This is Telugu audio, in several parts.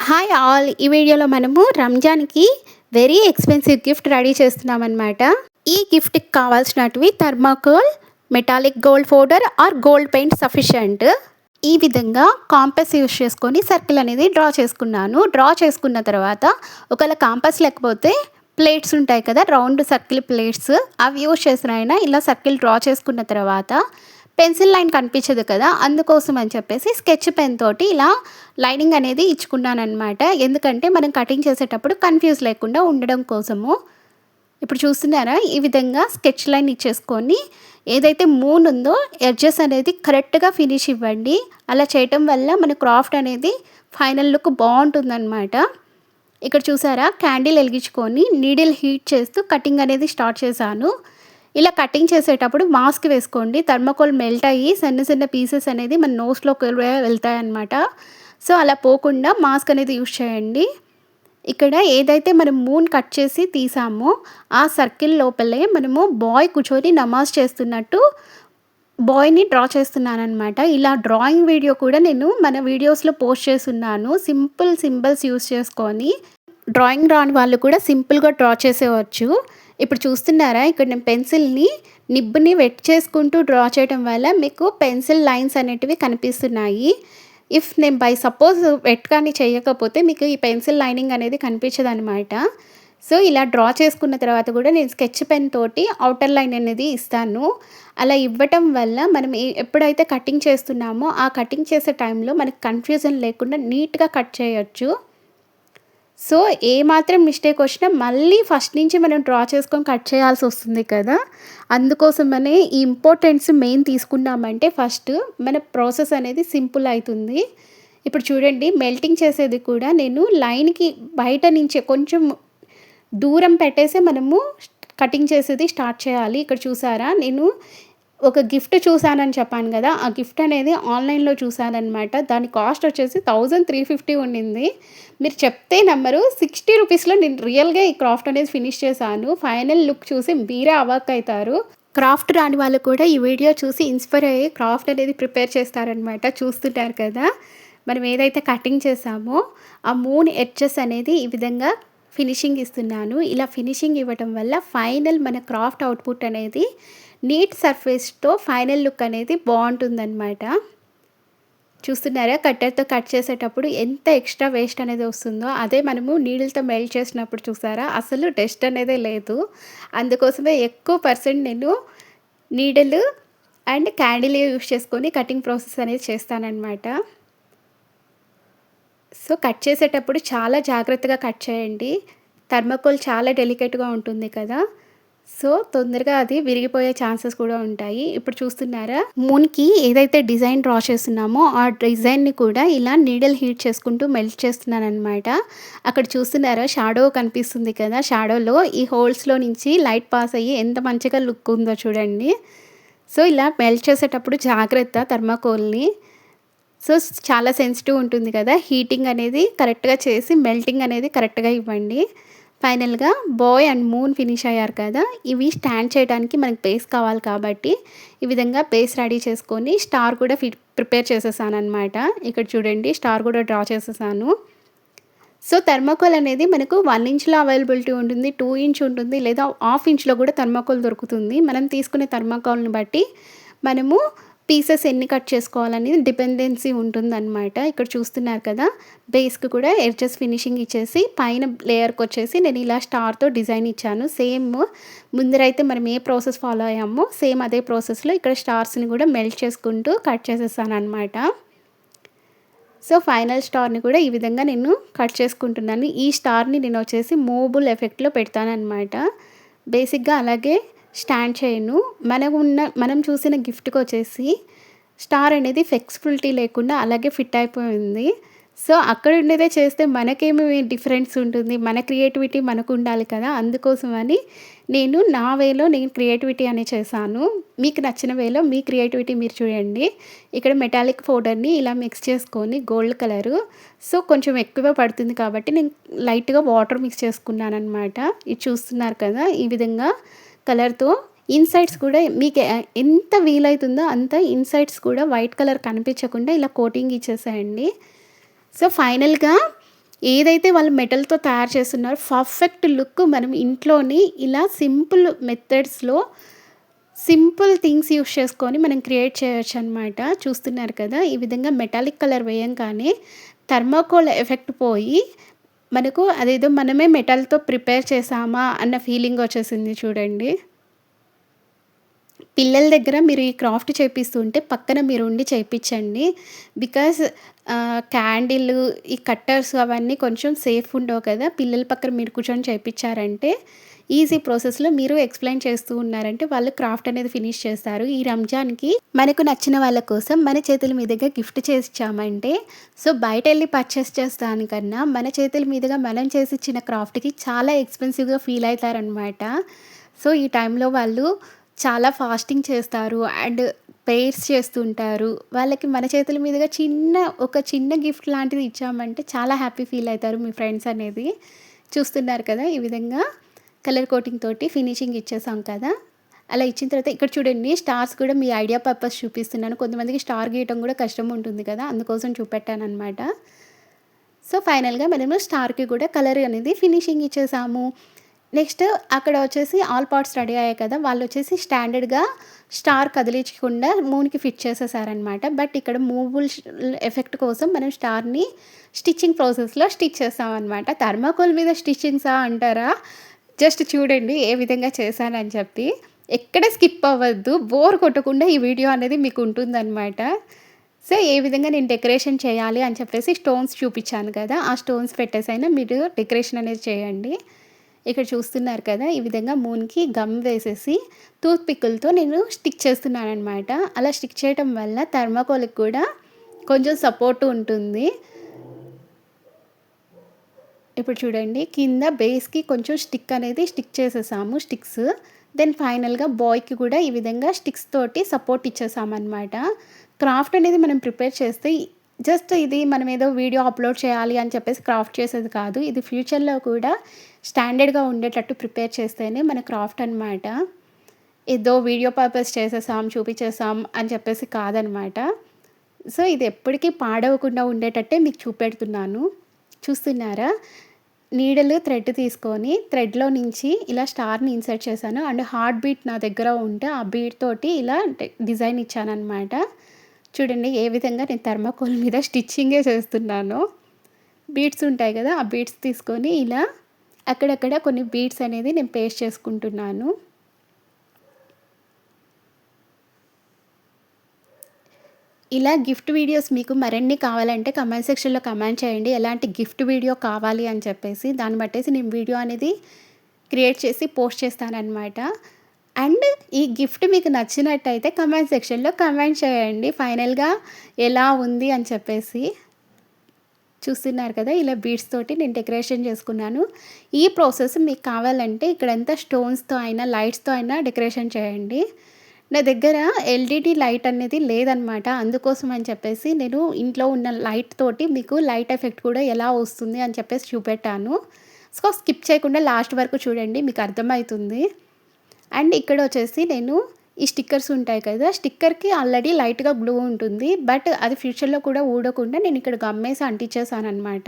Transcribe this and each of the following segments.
హాయ్ ఆల్, ఈ వీడియోలో మనము రంజాన్కి వెరీ ఎక్స్పెన్సివ్ గిఫ్ట్ రెడీ చేస్తున్నామన్నమాట. ఈ గిఫ్ట్కి కావాల్సినవి thermocol, metallic gold powder are gold paint sufficient. ఈ విధంగా కాంపస్ యూస్ చేసుకొని సర్కిల్ అనేది డ్రా చేసుకున్నాను. డ్రా చేసుకున్న తర్వాత ఒకవేళ కాంపస్ లేకపోతే ప్లేట్స్ ఉంటాయి కదా, రౌండ్ సర్కిల్ ప్లేట్స్, అవి యూస్ చేసిన ఇలా సర్కిల్ డ్రా చేసుకున్న తర్వాత పెన్సిల్ లైన్ కనిపించదు కదా, అందుకోసం అని చెప్పేసి స్కెచ్ పెన్ తోటి ఇలా లైనింగ్ అనేది ఇచ్చుకున్నాను అనమాట. ఎందుకంటే మనం కటింగ్ చేసేటప్పుడు కన్ఫ్యూజ్ లేకుండా ఉండడం కోసము. ఇప్పుడు చూస్తున్నారా, ఈ విధంగా స్కెచ్ లైన్ ఇచ్చేసుకొని ఏదైతే మూన్ ఉందో ఎడ్జెస్ అనేది కరెక్ట్గా ఫినిష్ ఇవ్వండి. అలా చేయటం వల్ల మన క్రాఫ్ట్ అనేది ఫైనల్ లుక్ బాగుంటుందన్నమాట. ఇక్కడ చూసారా, క్యాండిల్ వెలిగించుకొని నీడిల్ హీట్ చేస్తూ కటింగ్ అనేది స్టార్ట్ చేశాను. ఇలా కటింగ్ చేసేటప్పుడు మాస్క్ వేసుకోండి. థర్మాకోల్ మెల్ట్ అయ్యి చిన్న చిన్న పీసెస్ అనేది మన నోస్లోకి వెళ్తాయన్నమాట. సో అలా పోకుండా మాస్క్ అనేది యూజ్ చేయండి. ఇక్కడ ఏదైతే మనం మూన్ కట్ చేసి తీసామో ఆ సర్కిల్ లోపలే మనము బాయ్ కూర్చొని నమాజ్ చేస్తున్నట్టు బాయ్ని డ్రా చేస్తున్నాను అనమాట. ఇలా డ్రాయింగ్ వీడియో కూడా నేను మన వీడియోస్లో పోస్ట్ చేస్తున్నాను. సింపుల్ సింబల్స్ యూస్ చేసుకొని డ్రాయింగ్ రాని వాళ్ళు కూడా సింపుల్గా డ్రా చేసేవచ్చు. ఇప్పుడు చూస్తున్నారా, ఇక్కడ నేను పెన్సిల్ని నిబ్బుని వెట్ చేసుకుంటూ డ్రా చేయడం వల్ల మీకు పెన్సిల్ లైన్స్ అనేటివి కనిపిస్తున్నాయి. ఇఫ్ నేను బై సపోజ్ వెట్ కానీ చేయకపోతే మీకు ఈ పెన్సిల్ లైనింగ్ అనేది కనిపించదు అనమాట. సో ఇలా డ్రా చేసుకున్న తర్వాత కూడా నేను స్కెచ్ పెన్ తోటి అవుటర్ లైన్ అనేది ఇస్తాను. అలా ఇవ్వటం వల్ల మనం ఎప్పుడైతే కటింగ్ చేస్తున్నామో ఆ కటింగ్ చేసే టైంలో మనకు కన్ఫ్యూజన్ లేకుండా నీట్గా కట్ చేయొచ్చు. సో ఏమాత్రం మిస్టేక్ వచ్చినా మళ్ళీ ఫస్ట్ నుంచి మనం డ్రా చేసుకొని కట్ చేయాల్సి వస్తుంది కదా, అందుకోసమనే ఈ ఇంపార్టెన్స్ మెయిన్ తీసుకున్నామంటే ఫస్ట్ మన ప్రాసెస్ అనేది సింపుల్ అవుతుంది. ఇప్పుడు చూడండి, మెల్టింగ్ చేసేది కూడా నేను లైన్కి బయట నుంచే కొంచెం దూరం పెట్టేసి మనము కటింగ్ చేసేది స్టార్ట్ చేయాలి. ఇక్కడ చూసారా, నేను ఒక గిఫ్ట్ చూసానని చెప్పాను కదా, ఆ గిఫ్ట్ అనేది ఆన్లైన్లో చూసానమాట. దాని కాస్ట్ వచ్చేసి 1350 ఉండింది. మీరు చెప్తే నమ్మరు, 60 రూపీస్లో నేను రియల్గా ఈ క్రాఫ్ట్ అనేది ఫినిష్ చేశాను. ఫైనల్ లుక్ చూసి మీరే అవాక్ అవుతారు. క్రాఫ్ట్ రాని వాళ్ళు కూడా ఈ వీడియో చూసి ఇన్స్పైర్ అయ్యి క్రాఫ్ట్ అనేది ప్రిపేర్ చేస్తారనమాట. చూస్తుంటారు కదా, మనం ఏదైతే కటింగ్ చేసామో ఆ మూన్ ఎడ్జెస్ అనేది ఈ విధంగా ఫినిషింగ్ ఇస్తున్నాను. ఇలా ఫినిషింగ్ ఇవ్వటం వల్ల ఫైనల్ మన క్రాఫ్ట్ అవుట్పుట్ అనేది నీట్ సర్ఫేస్తో ఫైనల్ లుక్ అనేది బాగుంటుందన్నమాట. చూస్తున్నారా, కట్టర్తో కట్ చేసేటప్పుడు ఎంత ఎక్స్ట్రా వేస్ట్ అనేది వస్తుందో, అదే మనము నీడిల్తో మెల్ట్ చేసినప్పుడు చూసారా అసలు డస్ట్ అనేదే లేదు. అందుకోసమే ఎక్కువ పర్సెంట్ నేను నీడిల్ అండ్ క్యాండిల్ యూస్ చేసుకొని కటింగ్ ప్రాసెస్ అనేది చేస్తానన్నమాట. సో కట్ చేసేటప్పుడు చాలా జాగ్రత్తగా కట్ చేయండి. థర్మాకోల్ చాలా డెలికేట్గా ఉంటుంది కదా, సో తొందరగా అది విరిగిపోయే ఛాన్సెస్ కూడా ఉంటాయి. ఇప్పుడు చూస్తున్నారా, మూన్కి ఏదైతే డిజైన్ డ్రా చేస్తున్నామో ఆ డిజైన్ని కూడా ఇలా నీడిల్ హీట్ చేసుకుంటూ మెల్ట్ చేస్తున్నాను అనమాట. అక్కడ చూస్తున్నారా, షాడో కనిపిస్తుంది కదా, షాడోలో ఈ హోల్స్లో నుంచి లైట్ పాస్ అయ్యి ఎంత మంచిగా లుక్ ఉందో చూడండి. సో ఇలా మెల్ట్ చేసేటప్పుడు జాగ్రత్త థర్మాకోల్ని. సో చాలా సెన్సిటివ్ ఉంటుంది కదా, హీటింగ్ అనేది కరెక్ట్గా చేసి మెల్టింగ్ అనేది కరెక్ట్గా ఇవ్వండి. ఫైనల్గా బాయ్ అండ్ మూన్ ఫినిష్ అయ్యారు కదా, ఇవి స్టాండ్ చేయడానికి మనకి బేస్ కావాలి కాబట్టి ఈ విధంగా బేస్ రెడీ చేసుకొని స్టార్ కూడా ప్రిపేర్ చేసేసాను అనమాట. ఇక్కడ చూడండి, స్టార్ కూడా డ్రా చేసేసాను. సో థర్మాకోల్ అనేది మనకు 1 ఇంచ్లో అవైలబిలిటీ ఉంటుంది, 2 ఇంచ్ ఉంటుంది, లేదా 1/2 ఇంచ్లో కూడా థర్మాకోల్ దొరుకుతుంది. మనం తీసుకునే థర్మాకోల్ని బట్టి మనము పీసెస్ ఎన్ని కట్ చేసుకోవాలనేది డిపెండెన్సీ ఉంటుందన్నమాట. ఇక్కడ చూస్తున్నారు కదా, బేస్కి కూడా ఎడ్జెస్ ఫినిషింగ్ ఇచ్చేసి పైన లేయర్కి వచ్చేసి నేను ఇలా స్టార్తో డిజైన్ ఇచ్చాను. సేమ్ ముందరైతే మనం ఏ ప్రాసెస్ ఫాలో అయ్యామో సేమ్ అదే ప్రాసెస్లో ఇక్కడ స్టార్స్ని కూడా మెల్ట్ చేసుకుంటూ కట్ చేసేసాను అనమాట. సో ఫైనల్ స్టార్ని కూడా ఈ విధంగా నేను కట్ చేసుకుంటున్నాను. ఈ స్టార్ని నేను వచ్చేసి మూవబుల్ ఎఫెక్ట్లో పెడతాను అనమాట. బేసిక్గా అలాగే స్టాండ్ చేయను. మనం చూసిన గిఫ్ట్కి వచ్చేసి స్టార్ అనేది ఫ్లెక్సిబిలిటీ లేకుండా అలాగే ఫిట్ అయిపోయింది. సో అక్కడ ఉండేదే చేస్తే మనకేమి డిఫరెన్స్ ఉంటుంది, మన క్రియేటివిటీ మనకు ఉండాలి కదా, అందుకోసమని నేను నా వేలో నేను క్రియేటివిటీ అని చేశాను. మీకు నచ్చిన వేలో మీ క్రియేటివిటీ మీరు చూడండి. ఇక్కడ మెటాలిక్ పౌడర్ని ఇలా మిక్స్ చేసుకొని గోల్డ్ కలరు, సో కొంచెం ఎక్కువ పడుతుంది కాబట్టి నేను లైట్గా వాటర్ మిక్స్ చేసుకున్నాను అనమాట. ఇది చూస్తున్నారు కదా, ఈ విధంగా కలర్తో ఇన్సైడ్స్ కూడా మీకు ఎంత వీలవుతుందో అంత ఇన్సైడ్స్ కూడా వైట్ కలర్ కనిపించకుండా ఇలా కోటింగ్ ఇచ్చేసేయండి. సో ఫైనల్గా ఏదైతే వాళ్ళు మెటల్‌తో తయారు చేస్తున్నారో పర్ఫెక్ట్ లుక్ మనం ఇంట్లోని ఇలా సింపుల్ మెథడ్స్‌లో సింపుల్ థింగ్స్ యూజ్ చేసుకొని మనం క్రియేట్ చేయొచ్చనమాట. చూస్తున్నారు కదా! ఈ విధంగా మెటాలిక్ కలర్ వేయంగానే థర్మాకోల్ ఎఫెక్ట్ పోయి మనకు అదేదో మనమే మెటల్‌తో ప్రిపేర్ చేశామా అన్న ఫీలింగ్ వచ్చేసింది చూడండి. పిల్లల దగ్గర మీరు ఈ క్రాఫ్ట్ చేపిస్తుంటే పక్కన మీరుండి చేపిచ్చండి. బికాజ్ క్యాండిల్, ఈ కట్టర్స్ అవన్నీ కొంచెం సేఫ్ ఉండవు కదా! పిల్లల పక్కన మీరు కూర్చొని చేపిచ్చారంటే ఈజీ ప్రాసెస్‌లో మీరు ఎక్స్‌ప్లెయిన్ చేస్తూ ఉన్నారంటే వాళ్ళు క్రాఫ్ట్ అనేది ఫినిష్ చేస్తారు. ఈ రంజాన్‌కి మనకు నచ్చిన వాళ్ళ కోసం మన చేతుల మీదుగా గిఫ్ట్ చేసిచ్చామంటే సో బయటెళ్ళి పర్చేస్ చేసేదానికన్నా మన చేతుల మీదుగా మనం చేసిచ్చిన క్రాఫ్ట్‌కి చాలా ఎక్స్‌పెన్సివ్‌గా ఫీల్ అయితారనమాట. సో ఈ టైంలో వాళ్ళు చాలా ఫాస్టింగ్ చేస్తారు అండ్ ప్రేయర్స్ చేస్తుంటారు. వాళ్ళకి మన చేతుల మీదుగా ఒక చిన్న గిఫ్ట్ లాంటిది ఇచ్చామంటే చాలా హ్యాపీ ఫీల్ అయితారు మీ ఫ్రెండ్స్ అనేది. చూస్తున్నారు కదా! ఈ విధంగా కలర్ కోటింగ్ తోటి ఫినిషింగ్ ఇచ్చేసాం కదా! అలా ఇచ్చిన తర్వాత ఇక్కడ చూడండి స్టార్స్ కూడా మీ ఐడియా పర్పస్ చూపిస్తున్నాను. కొంతమందికి స్టార్ గీయటం కూడా కష్టం ఉంటుంది కదా! అందుకోసం చూపెట్టాననమాట. సో ఫైనల్‌గా మనము స్టార్‌కి కూడా కలర్ అనేది ఫినిషింగ్ ఇచ్చేసాము. నెక్స్ట్ అక్కడ వచ్చేసి ఆల్ పార్ట్స్ రెడీ అయ్యాయి కదా! వాళ్ళొచ్చేసి స్టాండర్డ్‌గా స్టార్ కదిలించకుండా మూన్‌కి ఫిట్ చేసేసారనమాట. బట్ ఇక్కడ మూవబుల్ ఎఫెక్ట్ కోసం మనం స్టార్‌ని స్టిచ్చింగ్ ప్రాసెస్‌లో స్టిచ్ చేసామనమాట. థర్మాకోల్ మీద స్టిచ్చింగ్సా అంటారా? జస్ట్ చూడండి ఏ విధంగా చేశానని చెప్పి. ఎక్కడ స్కిప్ అవ్వద్దు. బోర్ కొట్టకుండా ఈ వీడియో అనేది మీకు ఉంటుందనమాట. సో, ఏ విధంగా నేను డెకరేషన్ చేయాలి అని చెప్పేసి స్టోన్స్ చూపిచ్చాను కదా! ఆ స్టోన్స్ పెట్టేసైనా మీరు డెకరేషన్ అనేది చేయండి. ఇక్కడ చూస్తున్నారు కదా! ఈ విధంగా మూన్‌కి గమ్ వేసేసి టూత్ పిక్కులతో నేను స్టిక్ చేస్తున్నాననమాట. అలా స్టిక్ చేయటం వల్ల థర్మాకోల్‌కి కూడా కొంచెం సపోర్ట్ ఉంటుంది. ఇప్పుడు చూడండి కింద బేస్‌కి కొంచెం స్టిక్ అనేది స్టిక్ చేసేసాము స్టిక్స్. దెన్ ఫైనల్‌గా బాయ్‌కి కూడా ఈ విధంగా స్టిక్స్ తోటి సపోర్ట్ ఇచ్చేసామనమాట. క్రాఫ్ట్ అనేది మనం ప్రిపేర్ చేస్తే జస్ట్ ఇది మనం ఏదో వీడియో అప్లోడ్ చేయాలి అని చెప్పేసి క్రాఫ్ట్ చేసేది కాదు. ఇది ఫ్యూచర్‌లో కూడా స్టాండర్డ్‌గా ఉండేటట్టు ప్రిపేర్ చేస్తేనే మన క్రాఫ్ట్ అనమాట. ఏదో వీడియో పర్పస్ చేసేసాం, చూపించేసాం అని చెప్పేసి కాదనమాట. సో, ఇది ఎప్పటికీ పాడవకుండా ఉండేటట్టే మీకు చూపెడుతున్నాను. చూస్తున్నారా? నీడలు థ్రెడ్ తీసుకొని థ్రెడ్‌లో నుంచి ఇలా స్టార్‌ని ఇన్సర్ట్ చేశాను. అండ్ హార్ట్ బీట్ నా దగ్గర ఉంటే ఆ బీట్ తోటి ఇలా డిజైన్ ఇచ్చాననమాట. చూడండి ఏ విధంగా నేను థర్మాకోల్ మీద స్టిచ్చింగే చేస్తున్నానో. బీడ్స్ ఉంటాయి కదా! ఆ బీడ్స్ తీసుకొని ఇలా అక్కడక్కడ కొన్ని బీడ్స్ అనేది నేను పేస్ట్ చేసుకుంటున్నాను. ఇలా గిఫ్ట్ వీడియోస్ మీకు మరిన్ని కావాలంటే కామెంట్ సెక్షన్‌లో కామెంట్ చేయండి. ఎలాంటి గిఫ్ట్ వీడియో కావాలి అని చెప్పేసి. దాన్ని బట్టేసి నేను వీడియో అనేది క్రియేట్ చేసి పోస్ట్ చేస్తాననమాట. అండ్ ఈ గిఫ్ట్ మీకు నచ్చినట్టయితే కామెంట్ సెక్షన్‌లో కామెంట్ చేయండి. ఫైనల్‌గా ఎలా ఉంది అని చెప్పేసి. చూస్తున్నారు కదా! ఇలా బీడ్స్ తోటి నేను డెకరేషన్ చేసుకున్నాను. ఈ ప్రాసెస్ మీకు కావాలంటే ఇక్కడంతా స్టోన్స్‌తో అయినా, లైట్స్‌తో అయినా డెకరేషన్ చేయండి. నా దగ్గర ఎల్‌ఈడీ లైట్ అనేది లేదనమాట. అందుకోసం అని చెప్పేసి నేను ఇంట్లో ఉన్న లైట్ తోటి మీకు లైట్ ఎఫెక్ట్ కూడా ఎలా వస్తుంది అని చెప్పేసి చూపెట్టాను. సో, స్కిప్ చేయకుండా లాస్ట్ వరకు చూడండి మీకు అర్థమవుతుంది. అండ్ ఇక్కడ వచ్చేసి నేను ఈ స్టిక్కర్స్ ఉంటాయి కదా! స్టిక్కర్‌కి ఆల్రెడీ లైట్‌గా గ్లూ ఉంటుంది. బట్ అది ఫ్యూచర్‌లో కూడా ఊడకుండా నేను ఇక్కడ గమ్మేసి అంటించేసాననమాట.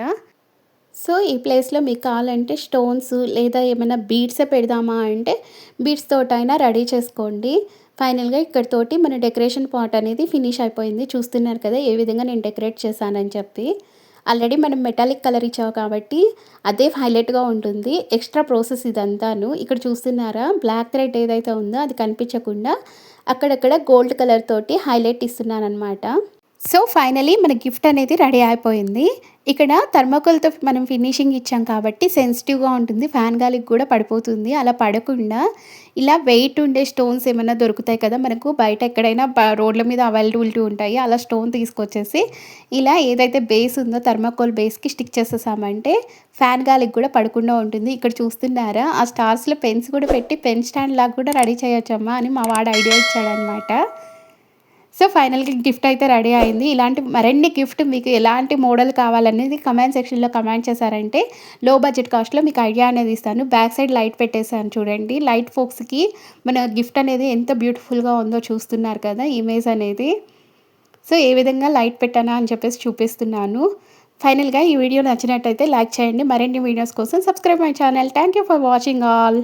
సో, ఈ ప్లేస్‌లో మీకు కావాలంటే స్టోన్స్ లేదా ఏమైనా బీడ్సే పెడదామా అంటే బీడ్స్ తోటైనా రెడీ చేసుకోండి. ఫైనల్‌గా ఇక్కడితోటి మన డెకరేషన్ పార్ట్ అనేది ఫినిష్ అయిపోయింది. చూస్తున్నారు కదా! ఏ విధంగా నేను డెకరేట్ చేశానని చెప్పి. ఆల్రెడీ మనం మెటాలిక్ కలర్ ఇచ్చాము కాబట్టి అదే హైలైట్‌గా ఉంటుంది. ఎక్స్‌ట్రా ప్రాసెస్ ఇదంతాను. ఇక్కడ చూస్తున్నారా? బ్లాక్ థ్రెడ్ ఏదైతే ఉందో అది కనిపించకుండా అక్కడక్కడ గోల్డ్ కలర్ తోటి హైలైట్ ఇస్తున్నాననమాట. సో, ఫైనలీ మన గిఫ్ట్ అనేది రెడీ అయిపోయింది. ఇక్కడ థర్మాకోల్‌తో మనం ఫినిషింగ్ ఇచ్చాం కాబట్టి సెన్సిటివ్‌గా ఉంటుంది. ఫ్యాన్ గాలికి కూడా పడిపోతుంది. అలా పడకుండా ఇలా వెయిట్ ఉండే స్టోన్స్ ఏమైనా దొరుకుతాయి కదా! మనకు బయట ఎక్కడైనా రోడ్ల మీద అవైలబిలిటీ ఉంటాయి. అలా స్టోన్ తీసుకొచ్చేసి ఇలా ఏదైతే బేస్ ఉందో థర్మాకోల్ బేస్‌కి స్టిక్ చేసేసామంటే ఫ్యాన్ గాలికి కూడా పడకుండా ఉంటుంది. ఇక్కడ చూస్తున్నారా? ఆ స్టార్స్‌లో పెన్స్ కూడా పెట్టి పెన్ స్టాండ్ లాగా కూడా రెడీ చేయొచ్చమ్మా అని మా వాడు ఐడియా ఇచ్చాడనమాట. సో, ఫైనల్‌గా గిఫ్ట్ అయితే రెడీ అయింది. ఇలాంటి మరిన్ని గిఫ్ట్ మీకు ఎలాంటి మోడల్ కావాలనేది కమెంట్ సెక్షన్‌లో కమెంట్ చేశారంటే లో బడ్జెట్ కాస్ట్‌లో మీకు ఐడియా అనేది ఇస్తాను. బ్యాక్ సైడ్ లైట్ పెట్టేసాను చూడండి. లైట్ ఫోక్స్‌కి మన గిఫ్ట్ అనేది ఎంత బ్యూటిఫుల్‌గా ఉందో చూస్తున్నారు కదా! ఇమేజ్ అనేది. సో, ఏ విధంగా లైట్ పెట్టానా అని చెప్పేసి చూపిస్తున్నాను. ఫైనల్గా ఈ వీడియో నచ్చినట్టయితే లైక్ చేయండి. మరిన్ని వీడియోస్ కోసం subscribe my channel. Thank you for watching all.